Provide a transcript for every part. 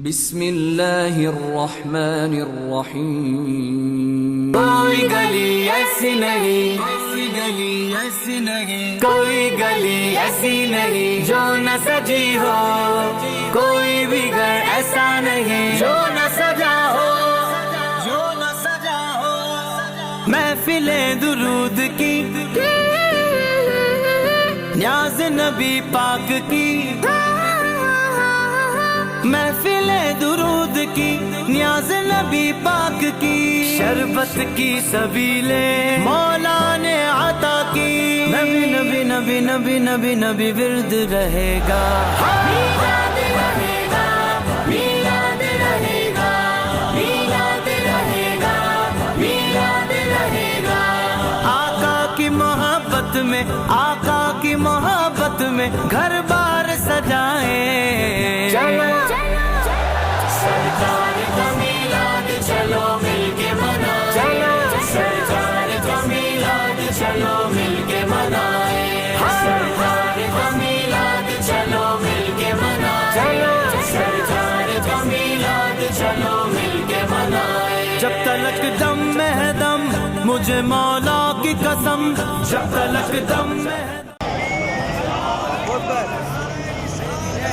بسم اللہ الرحمن الرحیم. کوئی گلی ایسی نہیں، کوئی گلی ایسی نہیں، کوئی گلی ایسی نہیں جو نہ سجی ہو، کوئی بھی گھر ایسا نہیں جو نہ سجا ہو، جو نہ سجا ہو. محفلیں درود کی، نیاز نبی پاک کی، محفل درود کی، نیاز نبی پاک کی، شربت کی سبیلیں مولا نے عطا کی. نبی نبی نبی نبی نبی نبی ورد رہے گا، میلاد رہے گا، میلاد رہے گا، میلاد رہے گا، میلاد رہے گا. آقا کی محبت میں، آقا کی محبت میں گھر بار سجائیں. چلو سرکار کا میلاد چلو مل کے منائیں، چلو سرکار کا میلاد چلو مل کے منائیں، سرکار کا میلاد چلو مل کے منائیں، چلو سرکار کا میلاد چلو مل کے منائیں. جب تلک دم میں ہے دم مجھے مولا کی قسم، جب تلک دم میں ہے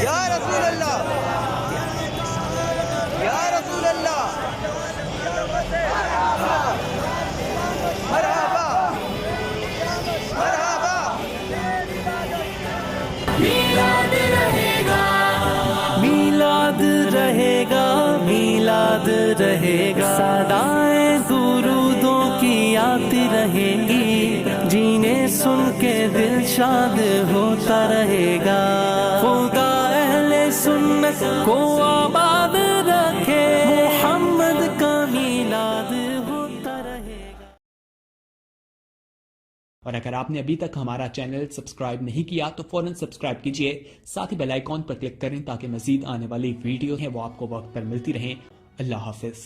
یا رسول اللہ، یا رسول اللہ، مرحبا مرحبا. میلاد رہے گا، میلاد رہے گا، میلاد رہے گا. صدائیں درودوں کی آتی رہیں گی، جینے سن کے دل شاد ہوتا رہے گا. خدا اہل سنت کو آباد رکھے، محمد کا میلاد ہوتا رہے گا. اور اگر آپ نے ابھی تک ہمارا چینل سبسکرائب نہیں کیا تو فوراً سبسکرائب کیجئے، ساتھ ہی بیل آئیکن پر کلک کریں تاکہ مزید آنے والی ویڈیو ہیں وہ آپ کو وقت پر ملتی رہیں. اللہ حافظ.